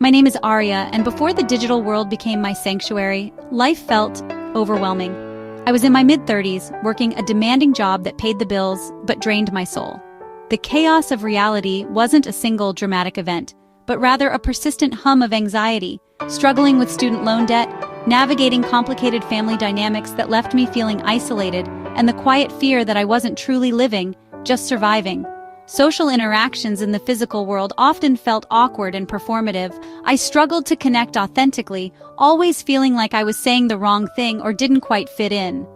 My name is Arya, and before the digital world became my sanctuary, life felt overwhelming. I was in my mid-30s, working a demanding job that paid the bills but drained my soul. The chaos of reality wasn't a single dramatic event, but rather a persistent hum of anxiety, struggling with student loan debt, navigating complicated family dynamics that left me feeling isolated, and the quiet fear that I wasn't truly living, just surviving. Social interactions in the physical world often felt awkward and performative. I struggled to connect authentically, always feeling like I was saying the wrong thing or didn't quite fit in.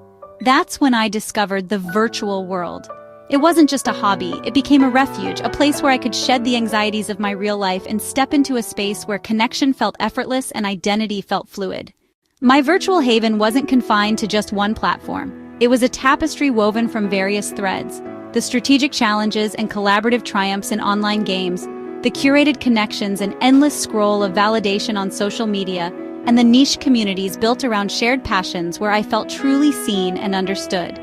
That's when I discovered the virtual world. It wasn't just a hobby, it became a refuge, a place where I could shed the anxieties of my real life and step into a space where connection felt effortless and identity felt fluid. My virtual haven wasn't confined to just one platform. It was a tapestry woven from various threads. The strategic challenges and collaborative triumphs in online games, the curated connections and endless scroll of validation on social media, and the niche communities built around shared passions where I felt truly seen and understood.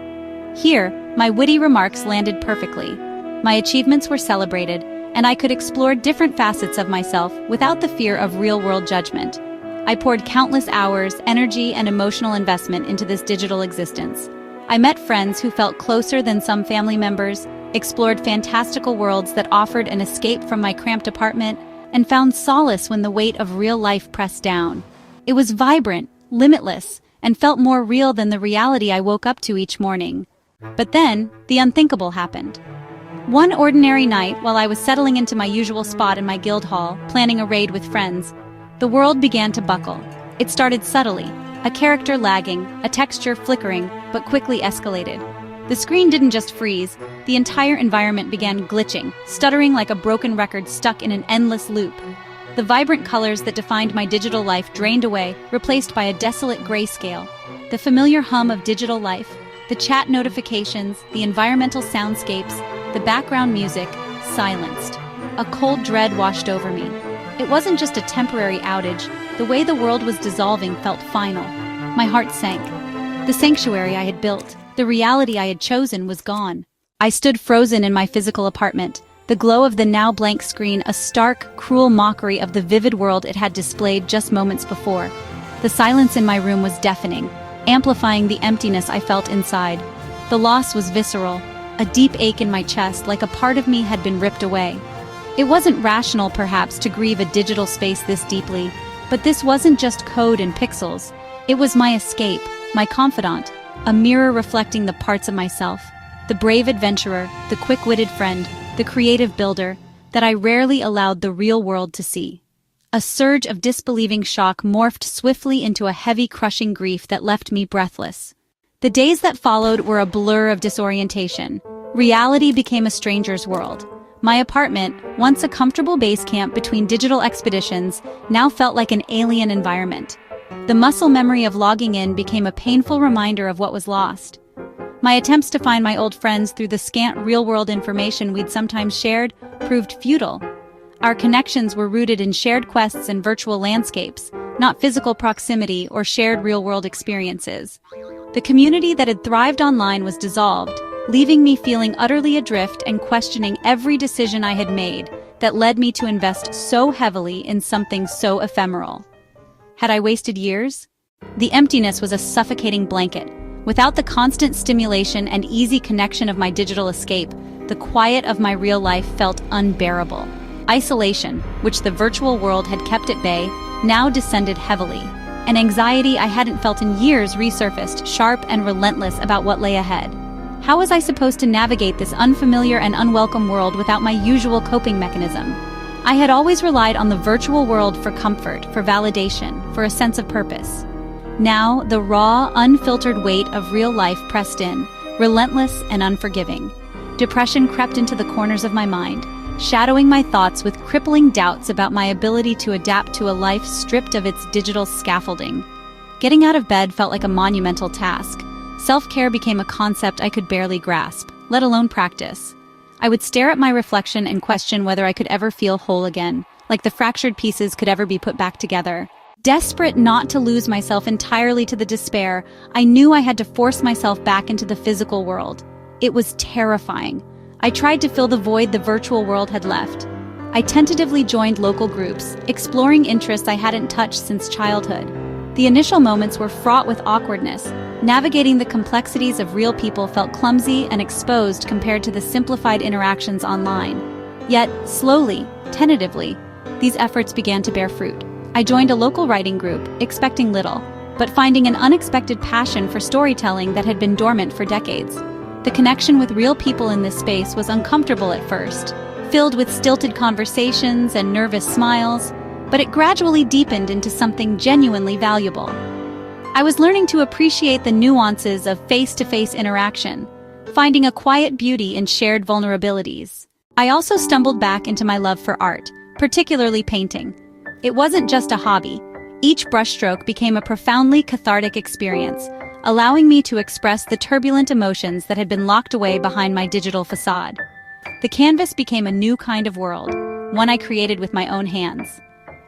Here, my witty remarks landed perfectly. My achievements were celebrated, and I could explore different facets of myself without the fear of real-world judgment. I poured countless hours, energy, and emotional investment into this digital existence. I met friends who felt closer than some family members, explored fantastical worlds that offered an escape from my cramped apartment, and found solace when the weight of real life pressed down. It was vibrant, limitless, and felt more real than the reality I woke up to each morning. But then, the unthinkable happened. One ordinary night, while I was settling into my usual spot in my guild hall, planning a raid with friends, the world began to buckle. It started subtly, a character lagging, a texture flickering, but quickly escalated. The screen didn't just freeze, the entire environment began glitching, stuttering like a broken record stuck in an endless loop. The vibrant colors that defined my digital life drained away, replaced by a desolate grayscale. The familiar hum of digital life, the chat notifications, the environmental soundscapes, the background music, silenced. A cold dread washed over me. It wasn't just a temporary outage. The way the world was dissolving felt final. My heart sank. The sanctuary I had built, the reality I had chosen, was gone. I stood frozen in my physical apartment, the glow of the now blank screen a stark, cruel mockery of the vivid world it had displayed just moments before. The silence in my room was deafening, amplifying the emptiness I felt inside. The loss was visceral, a deep ache in my chest like a part of me had been ripped away. It wasn't rational, perhaps, to grieve a digital space this deeply, but this wasn't just code and pixels. It was my escape, my confidant, a mirror reflecting the parts of myself, the brave adventurer, the quick-witted friend, the creative builder, that I rarely allowed the real world to see. A surge of disbelieving shock morphed swiftly into a heavy, crushing grief that left me breathless. The days that followed were a blur of disorientation. Reality became a stranger's world. My apartment, once a comfortable base camp between digital expeditions, now felt like an alien environment. The muscle memory of logging in became a painful reminder of what was lost. My attempts to find my old friends through the scant real-world information we'd sometimes shared proved futile. Our connections were rooted in shared quests and virtual landscapes, not physical proximity or shared real-world experiences. The community that had thrived online was dissolved, leaving me feeling utterly adrift and questioning every decision I had made that led me to invest so heavily in something so ephemeral. Had I wasted years? The emptiness was a suffocating blanket. Without the constant stimulation and easy connection of my digital escape, the quiet of my real life felt unbearable. Isolation, which the virtual world had kept at bay, now descended heavily. An anxiety I hadn't felt in years resurfaced, sharp and relentless about what lay ahead. How was I supposed to navigate this unfamiliar and unwelcome world without my usual coping mechanism? I had always relied on the virtual world for comfort, for validation, for a sense of purpose. Now, the raw, unfiltered weight of real life pressed in, relentless and unforgiving. Depression crept into the corners of my mind, shadowing my thoughts with crippling doubts about my ability to adapt to a life stripped of its digital scaffolding. Getting out of bed felt like a monumental task. Self-care became a concept I could barely grasp, let alone practice. I would stare at my reflection and question whether I could ever feel whole again, like the fractured pieces could ever be put back together. Desperate not to lose myself entirely to the despair, I knew I had to force myself back into the physical world. It was terrifying. I tried to fill the void the virtual world had left. I tentatively joined local groups, exploring interests I hadn't touched since childhood. The initial moments were fraught with awkwardness. Navigating the complexities of real people felt clumsy and exposed compared to the simplified interactions online. Yet, slowly, tentatively, these efforts began to bear fruit. I joined a local writing group, expecting little, but finding an unexpected passion for storytelling that had been dormant for decades. The connection with real people in this space was uncomfortable at first, filled with stilted conversations and nervous smiles, but it gradually deepened into something genuinely valuable. I was learning to appreciate the nuances of face-to-face interaction, finding a quiet beauty in shared vulnerabilities. I also stumbled back into my love for art, particularly painting. It wasn't just a hobby. Each brushstroke became a profoundly cathartic experience, allowing me to express the turbulent emotions that had been locked away behind my digital facade. The canvas became a new kind of world, one I created with my own hands.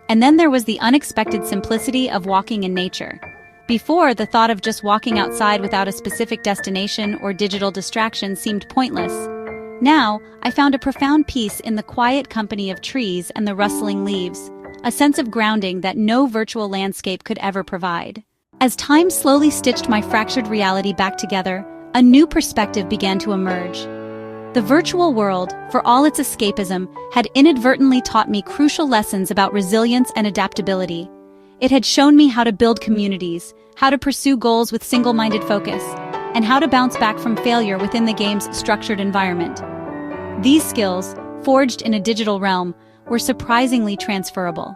And then there was the unexpected simplicity of walking in nature. Before, the thought of just walking outside without a specific destination or digital distraction seemed pointless. Now, I found a profound peace in the quiet company of trees and the rustling leaves, a sense of grounding that no virtual landscape could ever provide. As time slowly stitched my fractured reality back together, a new perspective began to emerge. The virtual world, for all its escapism, had inadvertently taught me crucial lessons about resilience and adaptability. It had shown me how to build communities, how to pursue goals with single-minded focus, and how to bounce back from failure within the game's structured environment. These skills, forged in a digital realm, were surprisingly transferable.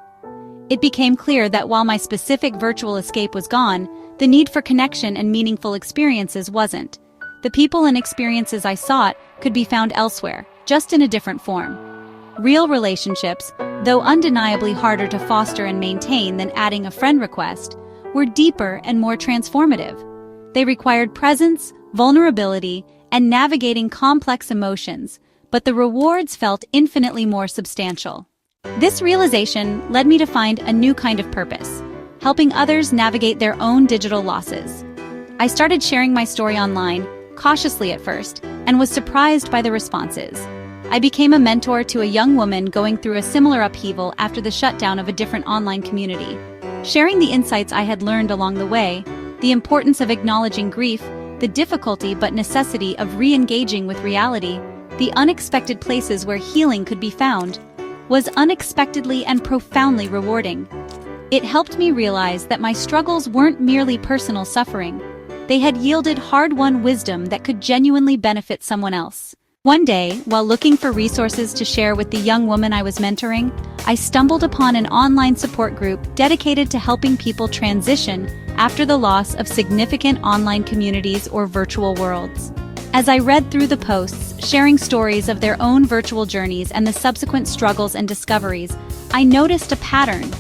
It became clear that while my specific virtual escape was gone, the need for connection and meaningful experiences wasn't. The people and experiences I sought could be found elsewhere, just in a different form. Real relationships, though undeniably harder to foster and maintain than adding a friend request, were deeper and more transformative. They required presence, vulnerability, and navigating complex emotions, but the rewards felt infinitely more substantial. This realization led me to find a new kind of purpose, helping others navigate their own digital losses. I started sharing my story online, cautiously at first, and was surprised by the responses. I became a mentor to a young woman going through a similar upheaval after the shutdown of a different online community. Sharing the insights I had learned along the way, the importance of acknowledging grief, the difficulty but necessity of re-engaging with reality, the unexpected places where healing could be found, was unexpectedly and profoundly rewarding. It helped me realize that my struggles weren't merely personal suffering. They had yielded hard-won wisdom that could genuinely benefit someone else. One day, while looking for resources to share with the young woman I was mentoring, I stumbled upon an online support group dedicated to helping people transition after the loss of significant online communities or virtual worlds. As I read through the posts, sharing stories of their own virtual journeys and the subsequent struggles and discoveries, I noticed a pattern.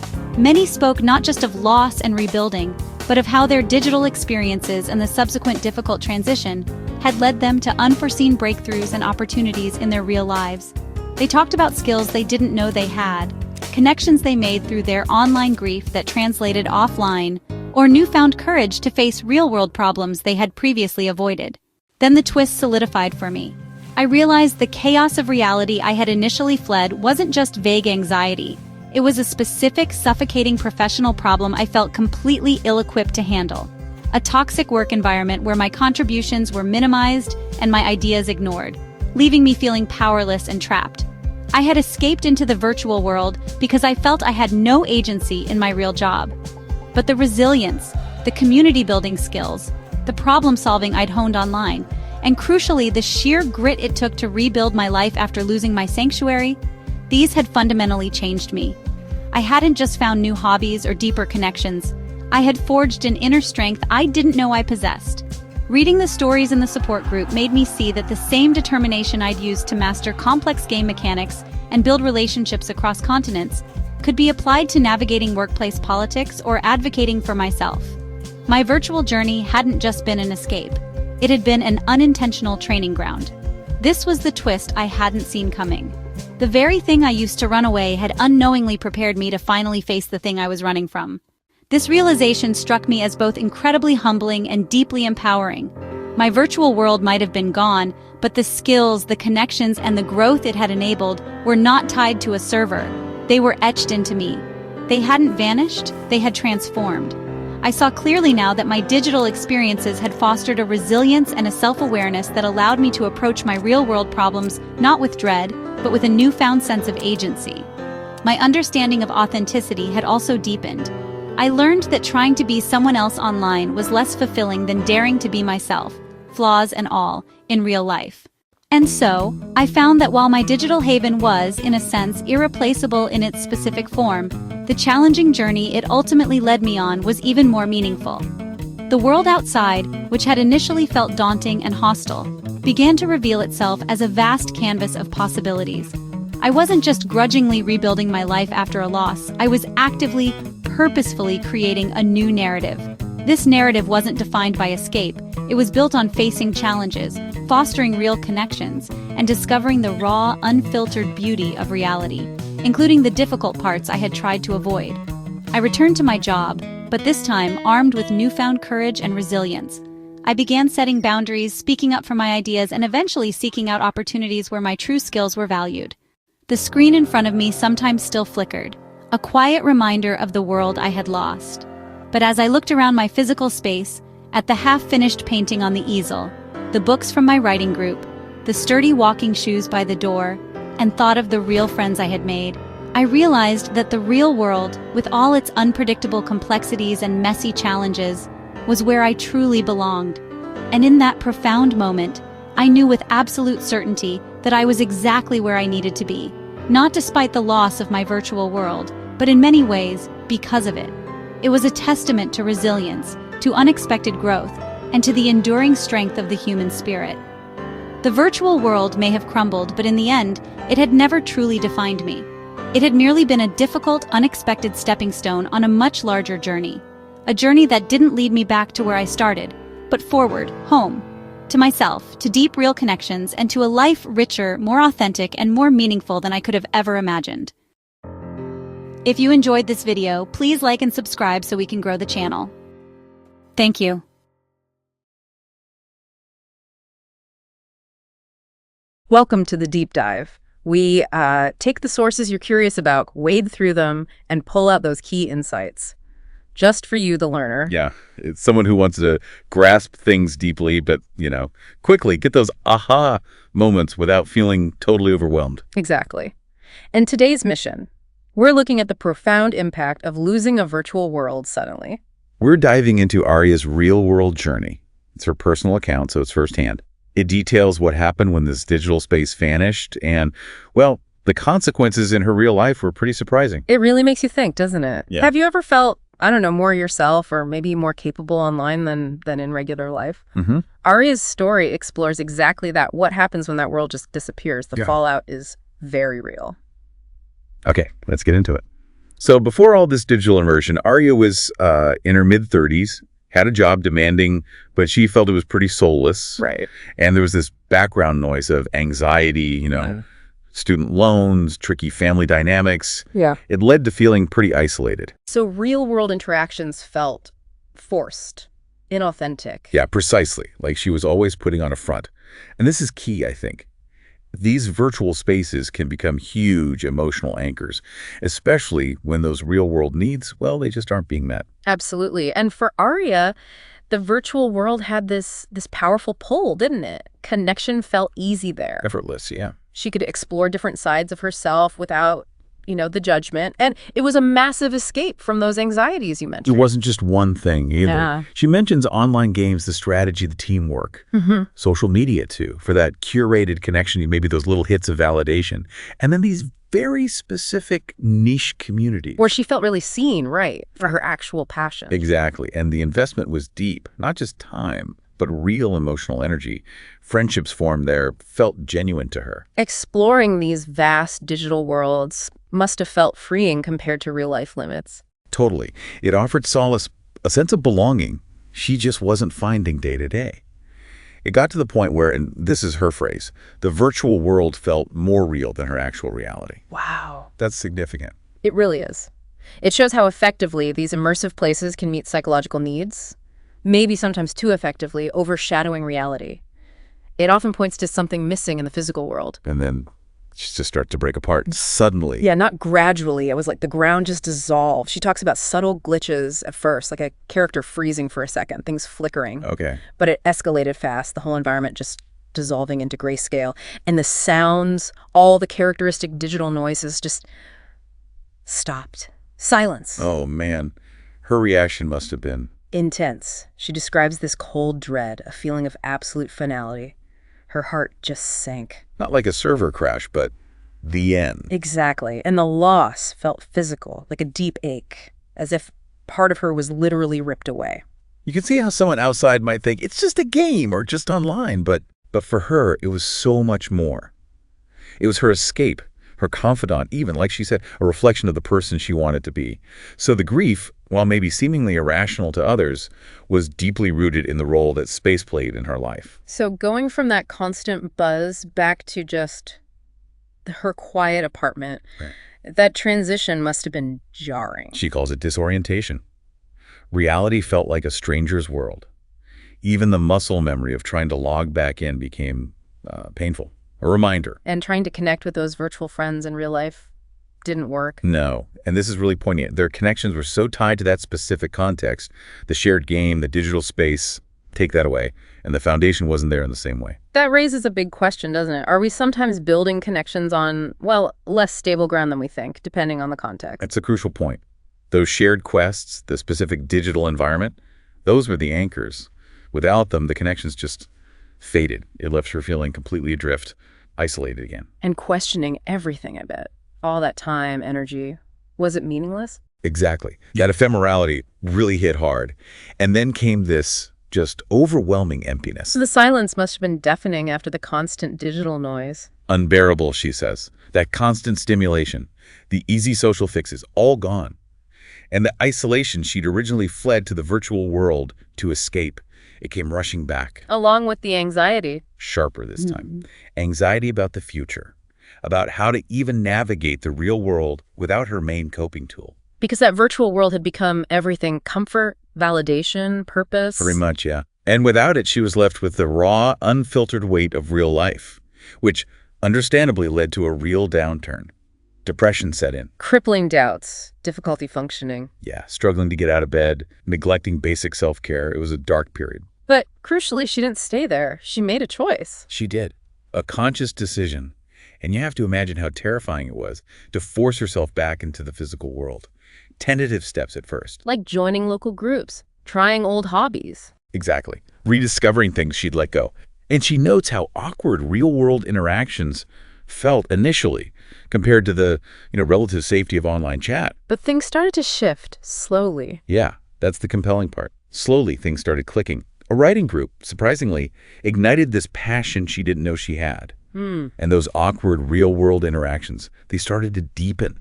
Many spoke not just of loss and rebuilding, but of how their digital experiences and the subsequent difficult transition had led them to unforeseen breakthroughs and opportunities in their real lives. They talked about skills they didn't know they had, connections they made through their online grief that translated offline, or newfound courage to face real-world problems they had previously avoided. Then the twist solidified for me. I realized the chaos of reality I had initially fled wasn't just vague anxiety. It was a specific, suffocating professional problem I felt completely ill-equipped to handle. A toxic work environment where my contributions were minimized and my ideas ignored, leaving me feeling powerless and trapped. I had escaped into the virtual world because I felt I had no agency in my real job. But the resilience, the community-building skills, the problem-solving I'd honed online, and crucially the sheer grit it took to rebuild my life after losing my sanctuary, these had fundamentally changed me. I hadn't just found new hobbies or deeper connections. I had forged an inner strength I didn't know I possessed. Reading the stories in the support group made me see that the same determination I'd used to master complex game mechanics and build relationships across continents could be applied to navigating workplace politics or advocating for myself. My virtual journey hadn't just been an escape. It had been an unintentional training ground. This was the twist I hadn't seen coming. The very thing I used to run away had unknowingly prepared me to finally face the thing I was running from. This realization struck me as both incredibly humbling and deeply empowering. My virtual world might have been gone, but the skills, the connections, and the growth it had enabled were not tied to a server. They were etched into me. They hadn't vanished, they had transformed. I saw clearly now that my digital experiences had fostered a resilience and a self-awareness that allowed me to approach my real-world problems not with dread, but with a newfound sense of agency. My understanding of authenticity had also deepened. I learned that trying to be someone else online was less fulfilling than daring to be myself, flaws and all, in real life. And so, I found that while my digital haven was, in a sense, irreplaceable in its specific form, the challenging journey it ultimately led me on was even more meaningful. The world outside, which had initially felt daunting and hostile, began to reveal itself as a vast canvas of possibilities. I wasn't just grudgingly rebuilding my life after a loss, I was actively, purposefully creating a new narrative. This narrative wasn't defined by escape, it was built on facing challenges, fostering real connections, and discovering the raw, unfiltered beauty of reality, including the difficult parts I had tried to avoid. I returned to my job, but this time armed with newfound courage and resilience. I began setting boundaries, speaking up for my ideas, and eventually seeking out opportunities where my true skills were valued. The screen in front of me sometimes still flickered, a quiet reminder of the world I had lost. But as I looked around my physical space, at the half-finished painting on the easel, the books from my writing group, the sturdy walking shoes by the door, and thought of the real friends I had made, I realized that the real world, with all its unpredictable complexities and messy challenges, was where I truly belonged. And in that profound moment, I knew with absolute certainty that I was exactly where I needed to be, not despite the loss of my virtual world, but in many ways, because of it. It was a testament to resilience, to unexpected growth, and to the enduring strength of the human spirit. The virtual world may have crumbled, but in the end, it had never truly defined me. It had merely been a difficult, unexpected stepping stone on a much larger journey. A journey that didn't lead me back to where I started, but forward, home, to myself, to deep, real connections, and to a life richer, more authentic, and more meaningful than I could have ever imagined. If you enjoyed this video, please like and subscribe so we can grow the channel. Thank you. Welcome to the deep dive. We take the sources you're curious about, wade through them, and pull out those key insights. Just for you, the learner. Yeah, it's someone who wants to grasp things deeply, but, quickly get those aha moments without feeling totally overwhelmed. Exactly. And today's mission, we're looking at the profound impact of losing a virtual world suddenly. We're diving into Arya's real-world journey. It's her personal account, so it's firsthand. It details what happened when this digital space vanished, and, well, the consequences in her real life were pretty surprising. It really makes you think, doesn't it? Yeah. Have you ever felt, more yourself or maybe more capable online than in regular life? Mm-hmm. Arya's story explores exactly that. What happens when that world just disappears? The fallout is very real. Okay, let's get into it. So before all this digital immersion, Arya was in her mid-30s, had a job demanding, but she felt it was pretty soulless. Right. And there was this background noise of anxiety, student loans, tricky family dynamics. Yeah. It led to feeling pretty isolated. So real-world interactions felt forced, inauthentic. Yeah, precisely. Like she was always putting on a front. And this is key, I think. These virtual spaces can become huge emotional anchors, especially when those real-world needs, well, they just aren't being met. Absolutely. And for Arya, the virtual world had this powerful pull, didn't it? Connection felt easy there. Effortless, yeah. She could explore different sides of herself without, the judgment. And it was a massive escape from those anxieties you mentioned. It wasn't just one thing either. Yeah. She mentions online games, the strategy, the teamwork, social media too, for that curated connection, maybe those little hits of validation. And then these very specific niche communities. Where she felt really seen, right, for her actual passion. Exactly. And the investment was deep, not just time, but real emotional energy. Friendships formed there felt genuine to her. Exploring these vast digital worlds must have felt freeing compared to real-life limits. Totally. It offered solace, a sense of belonging she just wasn't finding day to day. It got to the point where, and this is her phrase, the virtual world felt more real than her actual reality. Wow. That's significant. It really is. It shows how effectively these immersive places can meet psychological needs, maybe sometimes too effectively, overshadowing reality. it often points to something missing in the physical world. And then she just starts to break apart suddenly. Yeah, not gradually. It was like the ground just dissolved. She talks about subtle glitches at first, like a character freezing for a second, things flickering. Okay. But it escalated fast, the whole environment just dissolving into grayscale. And the sounds, all the characteristic digital noises just stopped. Silence. Oh, man. Her reaction must have been Intense. She describes this cold dread, a feeling of absolute finality. Her heart just sank. not like a server crash, but the end. Exactly. And the loss felt physical, like a deep ache, as if part of her was literally ripped away. You can see how someone outside might think it's just a game or just online, but for her, it was so much more. It was her escape, her confidant, even, like she said, a reflection of the person she wanted to be. So the grief, while maybe seemingly irrational to others, was deeply rooted in the role that space played in her life. So going from that constant buzz back to just her quiet apartment, that transition must have been jarring. She calls it disorientation. Reality felt like a stranger's world. Even the muscle memory of trying to log back in became painful. A reminder. And trying to connect with those virtual friends in real life didn't work. No. And this is really poignant. Their connections were so tied to that specific context, the shared game, the digital space, take that away, and the foundation wasn't there in the same way. That raises a big question, doesn't it? Are we sometimes building connections on, well, less stable ground than we think, depending on the context? That's a crucial point. Those shared quests, the specific digital environment, those were the anchors. Without them, the connections just faded. It left her feeling completely adrift, isolated again. And questioning everything, I bet. All that time, energy. Was it meaningless? Exactly. That ephemerality really hit hard. And then came this just overwhelming emptiness. So the silence must have been deafening after the constant digital noise. Unbearable, she says. That constant stimulation, the easy social fixes, all gone. And the isolation she'd originally fled to the virtual world to escape, it came rushing back. Along with the anxiety. Sharper this time. Anxiety about the future, about how to even navigate the real world without her main coping tool. Because that virtual world had become everything: comfort, validation, purpose. Very much, yeah. And without it, she was left with the raw, unfiltered weight of real life, which understandably led to a real downturn. Depression set in. Crippling doubts, difficulty functioning. Yeah, struggling to get out of bed, neglecting basic self-care. It was a dark period. But crucially, she didn't stay there. She made a choice. She did. A conscious decision. And you have to imagine how terrifying it was to force herself back into the physical world. Tentative steps at first. Like joining local groups, trying old hobbies. Exactly. Rediscovering things she'd let go. And she notes how awkward real-world interactions felt initially compared to the, relative safety of online chat. But things started to shift slowly. Yeah, that's the compelling part. Slowly, things started clicking. A writing group, surprisingly, ignited this passion she didn't know she had. And those awkward real-world interactions, they started to deepen,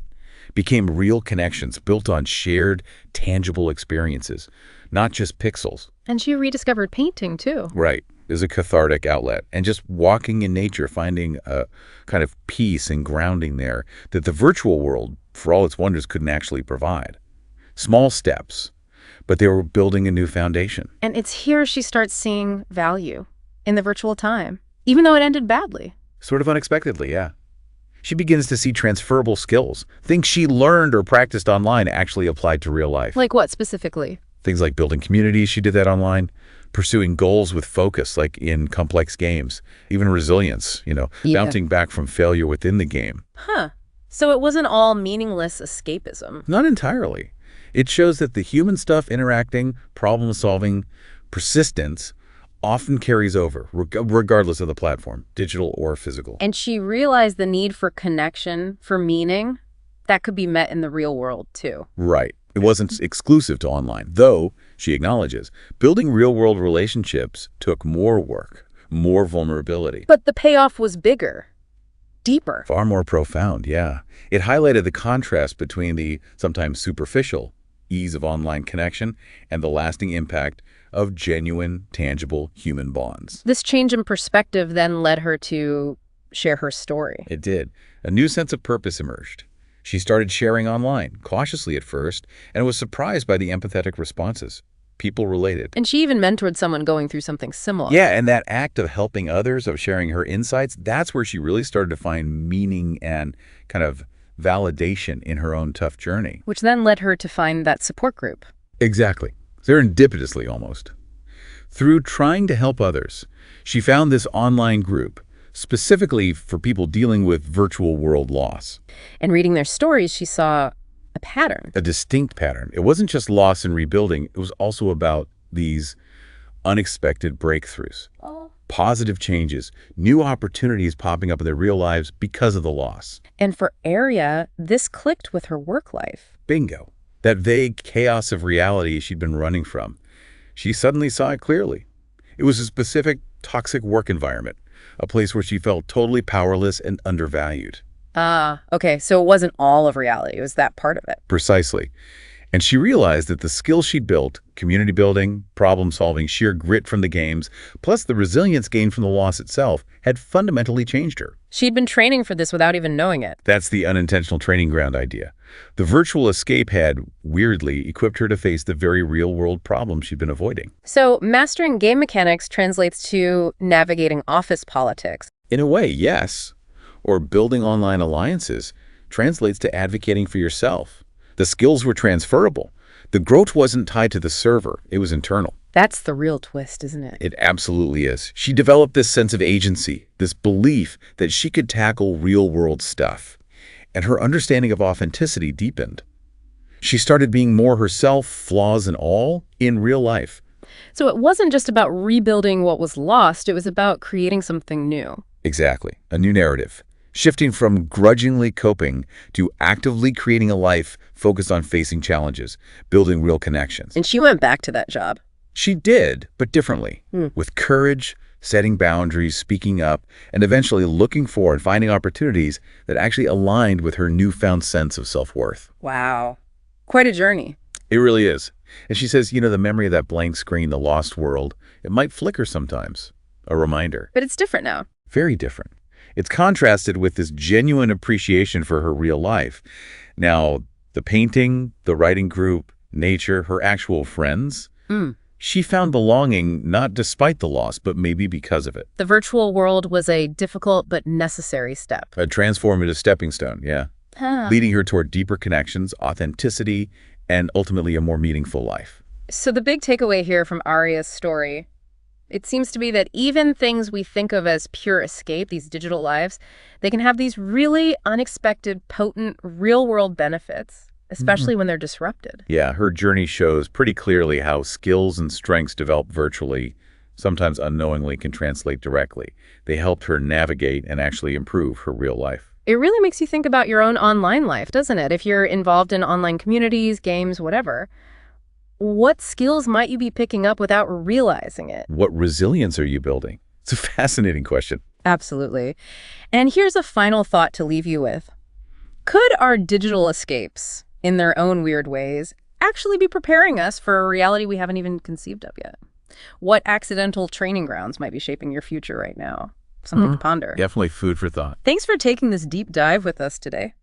became real connections built on shared, tangible experiences, not just pixels. And she rediscovered painting, too. Right. Is a cathartic outlet. And just walking in nature, finding a kind of peace and grounding there that the virtual world, for all its wonders, couldn't actually provide. Small steps, but they were building a new foundation. And it's here she starts seeing value in the virtual time, even though it ended badly. Sort of unexpectedly, yeah. She begins to see transferable skills. Things she learned or practiced online actually applied to real life. Like what specifically? Things like building communities, she did that online. Pursuing goals with focus, like in complex games. Even resilience, bouncing back from failure within the game. Huh. So it wasn't all meaningless escapism. Not entirely. It shows that the human stuff, interacting, problem-solving, persistence, often carries over, regardless of the platform, digital or physical. And she realized the need for connection, for meaning, that could be met in the real world, too. Right. It wasn't exclusive to online, though, she acknowledges, building real-world relationships took more work, more vulnerability. But the payoff was bigger, deeper. Far more profound, yeah. It highlighted the contrast between the sometimes superficial ease of online connection and the lasting impact of genuine, tangible human bonds. This change in perspective then led her to share her story. It did. A new sense of purpose emerged. She started sharing online, cautiously at first, and was surprised by the empathetic responses. people related. And she even mentored someone going through something similar. Yeah, and that act of helping others, of sharing her insights, that's where she really started to find meaning and kind of validation in her own tough journey. Which then led her to find that support group. Exactly. Serendipitously almost. Through trying to help others, she found this online group, specifically for people dealing with virtual world loss. And reading their stories, she saw a pattern. A distinct pattern. It wasn't just loss and rebuilding. It was also about these unexpected breakthroughs, positive changes, new opportunities popping up in their real lives because of the loss. And for Aria, this clicked with her work life. Bingo. That vague chaos of reality she'd been running from. She suddenly saw it clearly. It was a specific toxic work environment, a place where she felt totally powerless and undervalued. Okay, so it wasn't all of reality. It was that part of it. Precisely. And she realized that the skills she'd built, community building, problem solving, sheer grit from the games, plus the resilience gained from the loss itself, had fundamentally changed her. She'd been training for this without even knowing it. That's the unintentional training ground idea. The virtual escape had, weirdly, equipped her to face the very real-world problems she'd been avoiding. So mastering game mechanics translates to navigating office politics. In a way, yes. Or building online alliances translates to advocating for yourself. The skills were transferable. The growth wasn't tied to the server. It was internal. That's the real twist, isn't it? It absolutely is. She developed this sense of agency, this belief that she could tackle real-world stuff. And her understanding of authenticity deepened. She started being more herself, flaws and all, in real life. So it wasn't just about rebuilding what was lost. It was about creating something new. Exactly. A new narrative. Shifting from grudgingly coping to actively creating a life focused on facing challenges, building real connections. And she went back to that job. She did, but differently. With courage, setting boundaries, speaking up, and eventually looking for and finding opportunities that actually aligned with her newfound sense of self-worth. Wow. Quite a journey. It really is. And she says, the memory of that blank screen, the lost world, it might flicker sometimes. A reminder. But it's different now. Very different. It's contrasted with this genuine appreciation for her real life. Now, the painting, the writing group, nature, her actual friends, she found belonging not despite the loss, but maybe because of it. The virtual world was a difficult but necessary step. A transformative stepping stone, yeah. Leading her toward deeper connections, authenticity, and ultimately a more meaningful life. So the big takeaway here from Aria's story, it seems to be that even things we think of as pure escape, these digital lives, they can have these really unexpected, potent, real-world benefits, especially when they're disrupted. Yeah, her journey shows pretty clearly how skills and strengths developed virtually, sometimes unknowingly, can translate directly. They helped her navigate and actually improve her real life. It really makes you think about your own online life, doesn't it? If you're involved in online communities, games, whatever, what skills might you be picking up without realizing it? What resilience are you building? It's a fascinating question. Absolutely. And here's a final thought to leave you with. Could our digital escapes, in their own weird ways, actually be preparing us for a reality we haven't even conceived of yet? What accidental training grounds might be shaping your future right now? Something to ponder. Definitely food for thought. Thanks for taking this deep dive with us today.